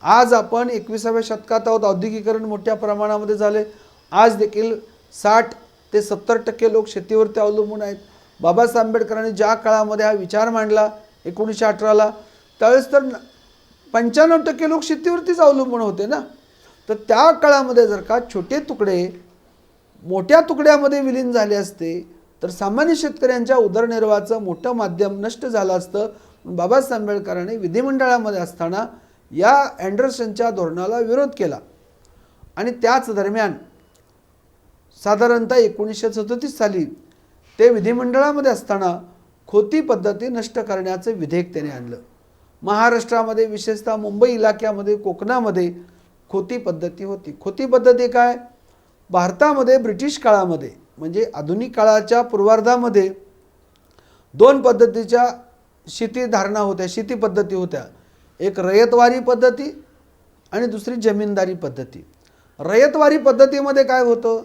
आज आपण 21व्या शतकात आहोत. औद्योगिकरण मोठ्या प्रमाणामध्ये झाले. आज देखील 60 ते 70% लोक शेतीवरती अवलंबून आहेत. बाबासाहेब आंबेडकरांनी ज्या काळामध्ये हा विचार मांडला 1918ला, त्यावेळेस तर 95% लोक शेतीवरतीच अवलंबून होते ना. तर त्या काळामध्ये जर का छोटे तुकडे मोठ्या तुकड्यामध्ये विलीन झाले असते तर सामान्य शेतकऱ्यांच्या उदरनिर्वाहाचं मोठं माध्यम नष्ट झालं असतं. बाबासाहेब आंबेडकरांनी विधिमंडळामध्ये असताना या अँडरसनच्या धोरणाला विरोध केला आणि त्याच दरम्यान साधारणतः 1937 साली ते विधिमंडळामध्ये असताना खोती पद्धती नष्ट करण्याचं विधेयक त्याने आणलं. महाराष्ट्रामध्ये विशेषतः मुंबई इलाक्यामध्ये कोकणामध्ये खोती पद्धती होती. खोती पद्धती काय? भारतामध्ये ब्रिटिश काळामध्ये म्हणजे आधुनिक काळाच्या पूर्वार्धामध्ये दोन पद्धतीच्या शेती धारणा होत्या, शेती पद्धती होत्या. एक रयतवारी पद्धती आणि दुसरी जमीनदारी पद्धती. रयतवारी पद्धतीमध्ये काय होतं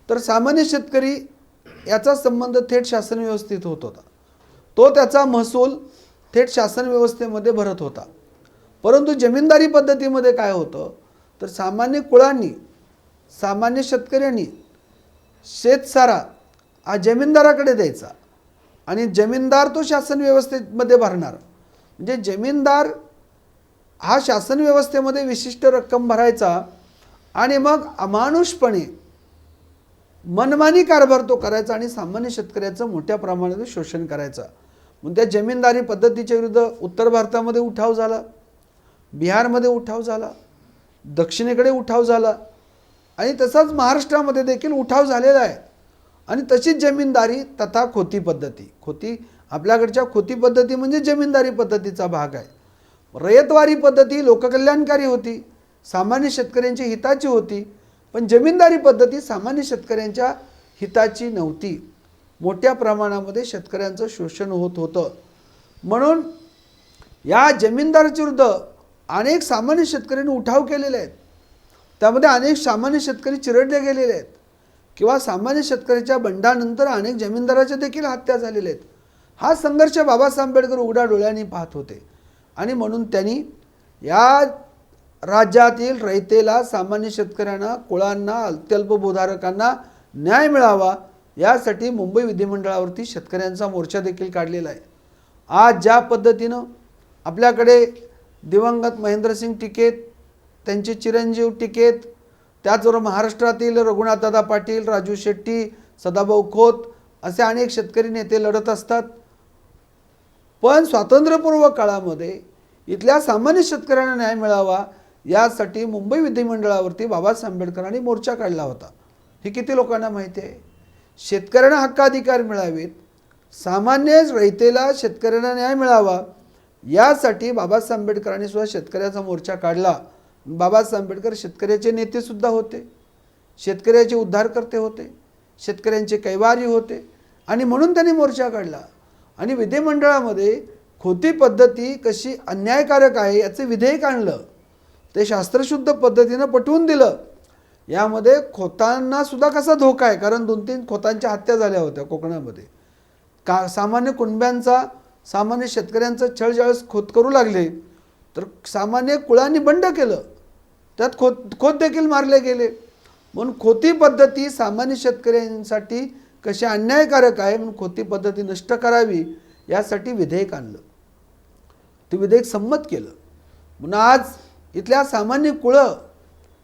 तर सामान्य शेतकरी याचा संबंध थेट शासन व्यवस्थेत होत होता. तो त्याचा महसूल थेट शासन व्यवस्थेमध्ये भरत होता. परंतु जमीनदारी पद्धतीमध्ये काय होतं तर सामान्य कुळांनी, सामान्य शेतकऱ्यांनी शेतसारा हा जमीनदाराकडे द्यायचा आणि जमीनदार तो शासन व्यवस्थेमध्ये भरणार. म्हणजे जमीनदार हा शासन व्यवस्थेमध्ये विशिष्ट रक्कम भरायचा आणि मग अमानुषपणे मनमानी कारभार तो करायचा आणि सामान्य शेतकऱ्याचं मोठ्या प्रमाणात शोषण करायचा. मग त्या जमीनदारी पद्धतीच्या विरुद्ध उत्तर भारतामध्ये उठाव झाला, बिहारमध्ये उठाव झाला, दक्षिणेकडे उठाव झाला आणि तसाच महाराष्ट्रामध्ये देखील उठाव झालेला आहे. आणि तशीच जमीनदारी तथा खोती पद्धती, खोती आपल्याकडच्या खोती पद्धती म्हणजे जमीनदारी पद्धतीचा भाग आहे. रयतवारी पद्धती लोककल्याणकारी होती, सामान्य शेतकऱ्यांची हिताची होती, पण जमीनदारी पद्धती सामान्य शेतकऱ्यांच्या हिताची नव्हती. मोठ्या प्रमाणामध्ये शेतकऱ्यांचं शोषण होत होतं. म्हणून या जमीनदाराच्या विरुद्ध अनेक सामान्य शेतकऱ्यांनी उठाव केलेले आहेत. त्यामध्ये अनेक सामान्य शेतकरी चिरडले गेलेले आहेत किंवा सामान्य शेतकऱ्याच्या बंडानंतर अनेक जमीनदाराच्या देखील हत्या झालेल्या आहेत. हा संघर्ष बाबासाहेब आंबेडकर उघड्या डोळ्यांनी पाहत होते आणि म्हणून त्यांनी या राज्यातील रयतेला, सामान्य शेतकऱ्यांना, कुळांना, अत्यल्पभूधारकांना न्याय मिळावा यासाठी मुंबई विधिमंडळावरती शेतकऱ्यांचा मोर्चा देखील काढलेला आहे. आज ज्या पद्धतीनं आपल्याकडे दिवंगत महेंद्रसिंग टिकेत, त्यांचे चिरंजीव टिकेत, त्याचबरोबर महाराष्ट्रातील रघुनाथदादा पाटील, राजू शेट्टी, सदाभाऊ खोत असे अनेक शेतकरी नेते लढत असतात. पण स्वातंत्र्यपूर्व काळामध्ये इथल्या सामान्य शेतकऱ्यांना न्याय मिळावा यासाठी मुंबई विधिमंडळावरती बाबासाहेब आंबेडकरांनी मोर्चा काढला होता. हे किती लोकांना माहिती आहे? शेतकऱ्यांना हक्काधिकार मिळावेत, सामान्य रयतेला शेतकऱ्यांना न्याय मिळावा यासाठी बाबासाहेब आंबेडकरांनी सुद्धा शेतकऱ्याचा मोर्चा काढला. बाबासाहेब आंबेडकर शेतकऱ्याचे नेते सुद्धा होते, शेतकऱ्याचे उद्धारकर्ते होते, शेतकऱ्यांचे कैवारी होते आणि म्हणून त्यांनी मोर्चा काढला. आणि विधिमंडळामध्ये खोती पद्धती कशी अन्यायकारक आहे याचे विधेयक आणलं. ते शास्त्रशुद्ध पद्धतीनं पटवून दिलं. यामध्ये खोतांना सुद्धा कसा धोका आहे, कारण 2-3 खोतांच्या हत्या झाल्या होत्या कोकणामध्ये. सामान्य कुणब्यांचा, सामान्य शेतकऱ्यांचा छळछाळस खोत करू लागले तर सामान्य कुळांनी बंड केलं, त्यात खोत देखील मारले गेले. म्हणून खोती पद्धती सामान्य शेतकऱ्यांसाठी कशी अन्यायकारक आहे म्हणून खोती पद्धती नष्ट करावी यासाठी विधेयक आणलं. ते विधेयक संमत केलं. म्हणून आज इथल्या सामान्य कुळं,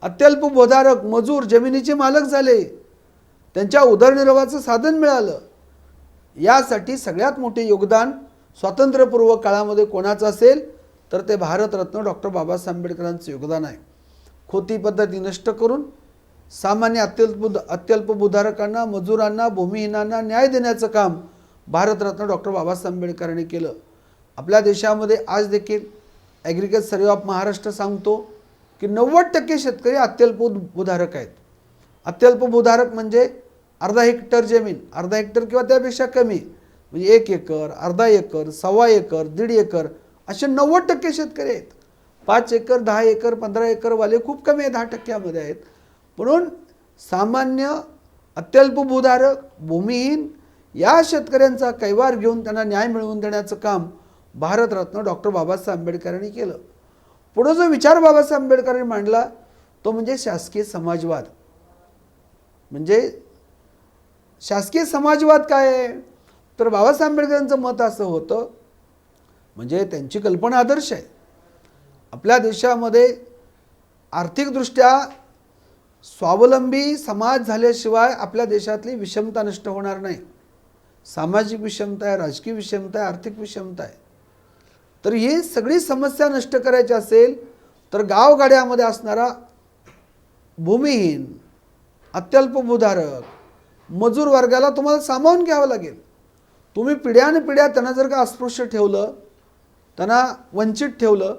अत्यल्प बोधारक, मजूर जमिनीचे मालक झाले, त्यांच्या उदरनिर्वाहाचं साधन मिळालं. यासाठी सगळ्यात मोठे योगदान स्वातंत्र्यपूर्व काळामध्ये कोणाचं असेल तर ते भारतरत्न डॉक्टर बाबासाहेब आंबेडकरांचं योगदान आहे. खोती पद्धती नष्ट करून सामान्य अत्यल्पभूधारकांना, मजुरांना, भूमिहीनांना न्याय देण्याचं काम भारतरत्न डॉक्टर बाबासाहेब आंबेडकरांनी केलं. आपल्या देशामध्ये आज देखील ॲग्रिकल्चर सर्वे ऑफ महाराष्ट्र सांगतो की 90% शेतकरी अत्यल्पभूधारक आहेत. अत्यल्पभूधारक म्हणजे अर्धा हेक्टर जमीन, अर्धा हेक्टर किंवा त्यापेक्षा कमी, म्हणजे 1 एकर, अर्धा एकर, 1.25 एकर, 1.5 एकर असे 90% शेतकरी आहेत. 5 एकर, 10 एकर, 15 एकरवाले खूप कमी आहे, 10% आहेत. म्हणून सामान्य अत्यल्पभूधारक, भूमिहीन या शेतकऱ्यांचा कैवार घेऊन त्यांना न्याय मिळवून देण्याचं काम भारतरत्न डॉक्टर बाबासाहेब आंबेडकरांनी केलं. पुढे जो विचार बाबासाहेब आंबेडकरांनी मांडला तो म्हणजे शासकीय समाजवाद. म्हणजे शासकीय समाजवाद काय आहे तर बाबासाहेब आंबेडकरांचं मत असं होतं, म्हणजे त्यांची कल्पना आदर्श आहे. आपल्या देशामध्ये आर्थिकदृष्ट्या स्वावलंबी समाज झाल्याशिवाय आपल्या देशातली विषमता नष्ट होणार नाही. सामाजिक विषमता आहे, राजकीय विषमता आहे, आर्थिक विषमता आहे. तर ही सगळी समस्या नष्ट करायची असेल तर गावगाड्यामध्ये असणारा भूमिहीन, अत्यल्पभूधारक, मजूर वर्गाला तुम्हाला सामावून घ्यावं लागेल. तुम्ही पिढ्यानपिढ्या त्यांना जर का अस्पृश्य ठेवलं, त्यांना वंचित ठेवलं,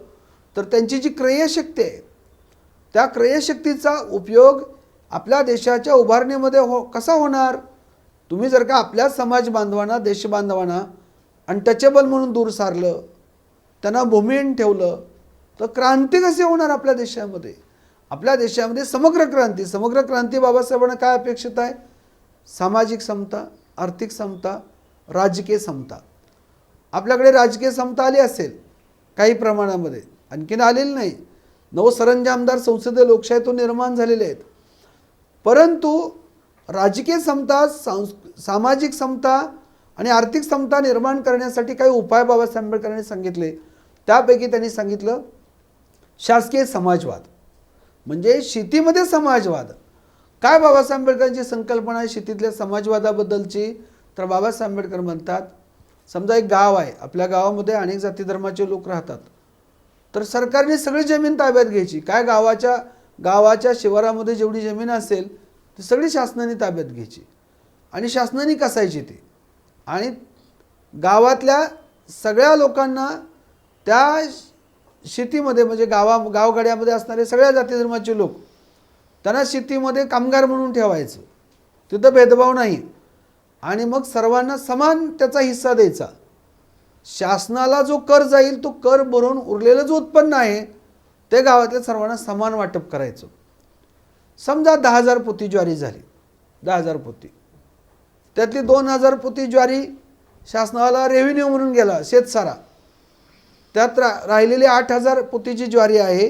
तर त्यांची जी क्रयशक्ती आहे त्या क्रयशक्तीचा उपयोग आपल्या देशाच्या उभारणीमध्ये कसा होणार? तुम्ही जर का आपल्या समाज बांधवांना, देश बांधवांना अनटचेबल म्हणून दूर सारलं, त्यांना भूमिहीन ठेवलं, तर क्रांती कशी होणार आपल्या देशामध्ये? आपल्या देशामध्ये समग्र क्रांती बाबासाहेबांना काय अपेक्षित आहे? सामाजिक समता, आर्थिक समता, राजकीय समता. आपल्याकडे राजकीय समता आली असेल काही प्रमाणामध्ये, आणखीन आलेली नाही. नवसरंजामदार संसदीय लोकशाहीतून निर्माण झालेले आहेत. परंतु राजकीय समता, सामाजिक समता आणि आर्थिक समता निर्माण करण्यासाठी काही उपाय बाबासाहेब आंबेडकरांनी सांगितले. त्यापैकी त्यांनी सांगितलं शासकीय समाजवाद, म्हणजे शेतीमध्ये समाजवाद. काय बाबासाहेब आंबेडकरांची संकल्पना आहे शेतीतल्या समाजवादाबद्दलची? तर बाबासाहेब आंबेडकर म्हणतात, समजा एक गाव आहे, आपल्या गावामध्ये अनेक जाती धर्माचे लोक राहतात, तर सरकारने सगळी जमीन ताब्यात घ्यायची. काय गावाच्या शिवारामध्ये जेवढी जमीन असेल ती सगळी शासनाने ताब्यात घ्यायची आणि शासनाने कसायची ती. आणि गावातल्या सगळ्या लोकांना त्या शेतीमध्ये, म्हणजे गावगाड्यामध्ये असणारे सगळ्या जाती धर्माचे लोक, त्यांना शेतीमध्ये कामगार म्हणून ठेवायचं. तिथं भेदभाव नाही. आणि मग सर्वांना समान त्याचा हिस्सा द्यायचा. शासनाला जो कर जाईल तो कर भरून उरलेलं जो उत्पन्न आहे ते गावातल्या सर्वांना समान वाटप करायचं. समजा 10,000 पोती ज्वारी झाली, 10,000 पोती, त्यातली 2,000 पोती ज्वारी शासनाला रेव्हेन्यू म्हणून गेला, शेतसारा. त्यात राहिलेली 8,000 पोतीची ज्वारी आहे,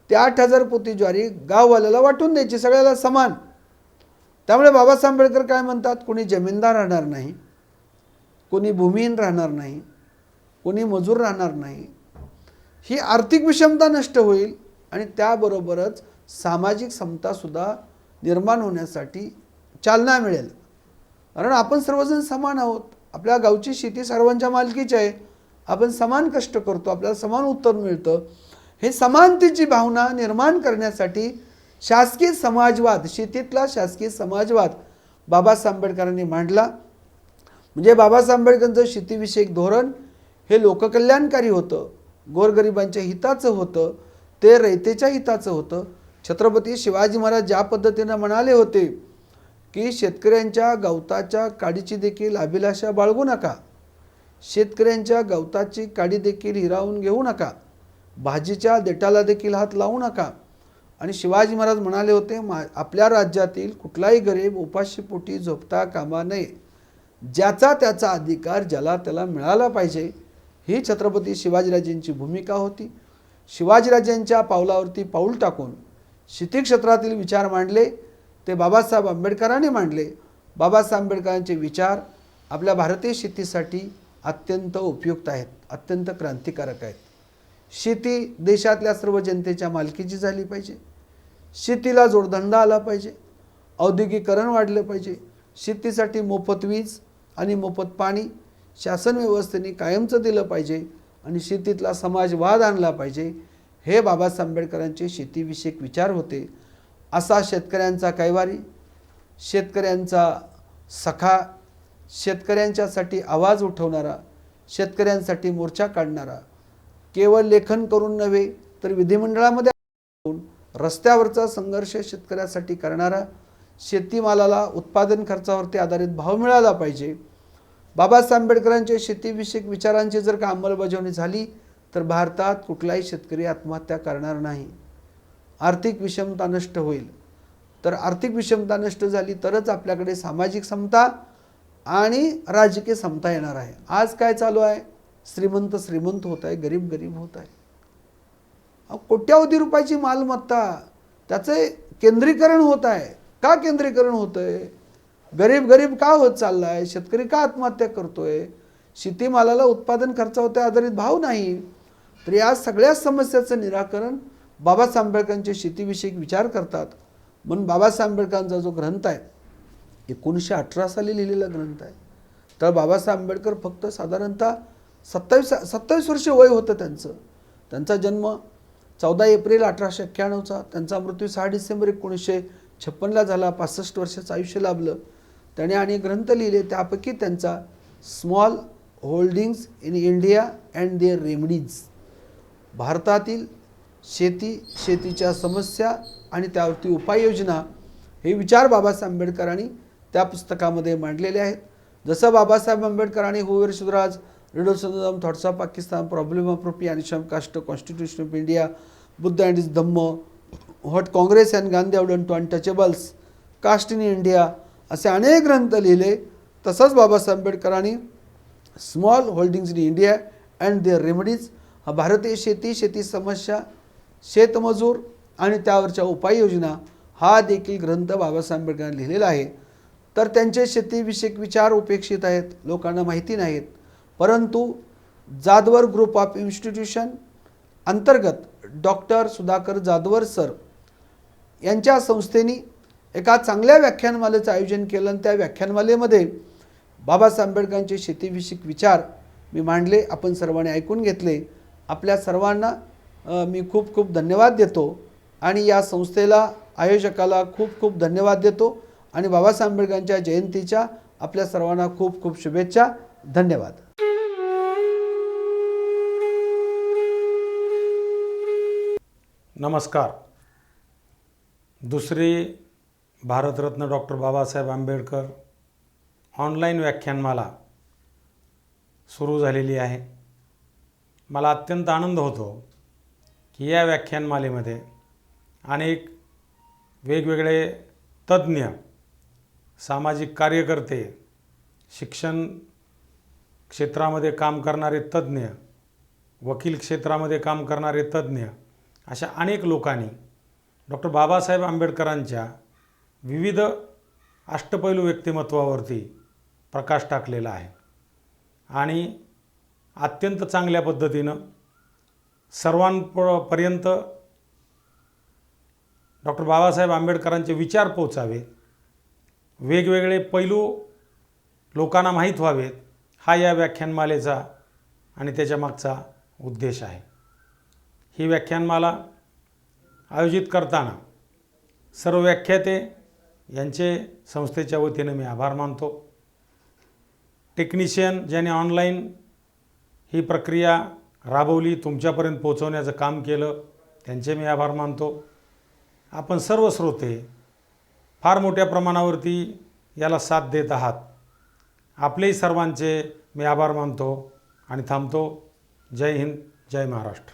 ती 8,000 पोती ज्वारी गाववाल्याला वाटून द्यायची, सगळ्याला समान. त्यामुळे बाबासाहेब आंबेडकर काय म्हणतात, कोणी जमीनदार राहणार नाही, कोणी भूमिहीन राहणार नाही, कोणी मजूर राहणार नाही. ही आर्थिक विषमता नष्ट होईल आणि त्याबरोबरच सामाजिक समतासुद्धा निर्माण होण्यासाठी चालना मिळेल. कारण आपण सर्वजण समान आहोत. आपल्या गावची शेती सर्वांच्या मालकीची आहे. आपण समान कष्ट करतो, आपल्याला समान उत्तर मिळतं. हे समानतेची भावना निर्माण करण्यासाठी शासकीय समाजवाद, शेतीतला शासकीय समाजवाद बाबासाहेब आंबेडकरांनी मांडला. म्हणजे बाबासाहेब आंबेडकरांचं शेतीविषयक धोरण हे लोककल्याणकारी होतं, गोरगरिबांच्या हिताचं होतं, ते रयतेच्या हिताचं होतं. छत्रपती शिवाजी महाराज ज्या पद्धतीनं म्हणाले होते की शेतकऱ्यांच्या गवताच्या काडीची देखील अभिलाषा बाळगू नका, शेतकऱ्यांच्या गवताची काडी देखील हिरावून घेऊ नका, भाजीच्या देठाला देखील हात लावू नका. आणि शिवाजी महाराज म्हणाले होते, आपल्या राज्यातील कुठलाही गरीब उपाशीपोटी झोपता कामा नये, ज्याचा त्याचा अधिकार ज्याला त्याला मिळाला पाहिजे. ही छत्रपती शिवाजीराजांची भूमिका होती. शिवाजीराजांच्या पावलावरती पाऊल टाकून शेती क्षेत्रातील विचार मांडले ते बाबासाहेब आंबेडकरांनी मांडले. बाबासाहेब आंबेडकरांचे विचार आपल्या भारतीय शेतीसाठी अत्यंत उपयुक्त आहेत, अत्यंत क्रांतिकारक आहेत. शेती देशातल्या सर्व जनतेच्या मालकीची झाली पाहिजे. शेतीला जोडधंदा आला पाहिजे. औद्योगिकरण वाढलं पाहिजे. शेतीसाठी मोफत वीज आणि मोफत पाणी शासन व्यवस्थेने कायमचं दिलं पाहिजे आणि शेतीतला समाजवाद आणला पाहिजे. हे बाबासाहेब आंबेडकरांचे शेतीविषयक विचार होते. असा शेतकऱ्यांचा कैवारी, शेतकऱ्यांचा सखा, शेतकऱ्यांच्यासाठी आवाज उठवणारा, शेतकऱ्यांसाठी मोर्चा काढणारा, केवळ लेखन करून नव्हे तर विधिमंडळामध्ये रस्त्यावरचा संघर्ष शेतकऱ्यासाठी करणारा, शेतीमालाला उत्पादन खर्चावरती आधारित भाव मिळाला पाहिजे. बाबासाहेब आंबेडकरांच्या शेतीविषयक विचारांची जर का अंमलबजावणी झाली तर भारतात कुठलाही शेतकरी आत्महत्या करणार नाही. आर्थिक विषमता नष्ट होईल. तर आर्थिक विषमता नष्ट झाली तरच आपल्याकडे सामाजिक समता आणि राजकीय समता येणार आहे. आज काय चालू आहे? श्रीमंत श्रीमंत होत आहे, गरीब गरीब होत आहे. कोट्यावधी रुपयाची मालमत्ता, त्याचे केंद्रीकरण होत आहे. का केंद्रीकरण होत आहे? गरीब गरीब का होत चालला आहे? शेतकरी का आत्महत्या करतोय? शेतीमालाला उत्पादन खर्चावरती आधारित भाव नाही. तर या सगळ्या समस्याचं निराकरण बाबासाहेब आंबेडकरांचे शेतीविषयक विचार करतात. म्हणून बाबासाहेब आंबेडकरांचा जो ग्रंथ आहे 1918 साली लिहिलेला ग्रंथ आहे. तर बाबासाहेब आंबेडकर फक्त साधारणतः 27 वर्ष वय होतं त्यांचं. त्यांचा जन्म 14 एप्रिल 1891चा, त्यांचा मृत्यू 6 डिसेंबर 1956ला झाला. 65 वर्षाचं आयुष्य लाभलं. त्याने अनेक ग्रंथ लिहिले, त्यापैकी त्यांचा small holdings in India and their remedies, भारतातील शेतीच्या समस्या आणि त्यावरती उपाययोजना, हे विचार बाबासाहेब आंबेडकरांनी त्या पुस्तकामध्ये मांडलेले आहेत. जसं बाबासाहेब आंबेडकरांनी who were Shudras, riddles thoughts of Pakistan, problem of अनिशम caste, constitution of India, Buddha and his Dhamma, what Congress and Gandhi have done to untouchables, caste in India, असे अनेक ग्रंथ लिहिले. तसंच बाबासाहेब आंबेडकरांनी small holdings in India and their remedies, हा भारतीय शेती समस्या, शेतमजूर आणि त्यावरच्या उपाययोजना, हा देखील ग्रंथ बाबासाहेब आंबेडकरांनी लिहिलेला आहे. तर त्यांचे शेतीविषयक विचार उपेक्षित आहेत, लोकांना माहिती नाहीत. परंतु जाधवर ग्रुप ऑफ इन्स्टिट्यूशन अंतर्गत डॉक्टर सुधाकर जाधवर सर यांच्या संस्थेने एका चांगल्या व्याख्यानमालेचं आयोजन केलं आणि त्या व्याख्यानमालेमध्ये बाबासाहेब आंबेडकरांचे शेतीविषयक विचार मी मांडले, आपण सर्वांनी ऐकून घेतले. आपल्या सर्वांना मी खूप खूप धन्यवाद देतो आणि या संस्थेला, आयोजकाला खूप खूप धन्यवाद देतो आणि बाबासाहेब आंबेडकरांच्या जयंतीच्या आपल्या सर्वांना खूप खूप शुभेच्छा. धन्यवाद. नमस्कार. दुसरी भारतरत्न डॉक्टर बाबासाहेब आंबेडकर ऑनलाईन व्याख्यानमाला सुरू झालेली आहे. मला अत्यंत आनंद होतो की या व्याख्यानमालेमध्ये अनेक वेगवेगळे तज्ज्ञ, सामाजिक कार्यकर्ते, शिक्षण क्षेत्रामध्ये काम करणारे तज्ज्ञ, वकील क्षेत्रामध्ये काम करणारे तज्ज्ञ, अशा अनेक लोकांनी डॉक्टर बाबासाहेब आंबेडकरांच्या विविध अष्टपैलू व्यक्तिमत्वावरती प्रकाश टाकलेला आहे आणि अत्यंत चांगल्या पद्धतीनं सर्वांपर्यंत डॉक्टर बाबासाहेब आंबेडकरांचे विचार पोचावेत, वेगवेगळे पैलू लोकांना माहीत व्हावेत, हा या व्याख्यानमालेचा आणि त्याच्या मागचा उद्देश आहे. ही व्याख्यानमाला आयोजित करताना सर्व व्याख्याते यांचे संस्थेच्या वतीने मी आभार मानतो. टेक्निशियन ज्याने ऑनलाईन ही प्रक्रिया राबवली, तुमच्यापर्यंत पोहोचवण्याचं काम केलं, त्यांचे मी आभार मानतो. आपण सर्व श्रोते फार मोठ्या प्रमाणावरती याला साथ देत आहात. आपलेही सर्वांचे मी आभार मानतो आणि थांबतो. जय हिंद, जय महाराष्ट्र.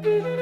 Thank you.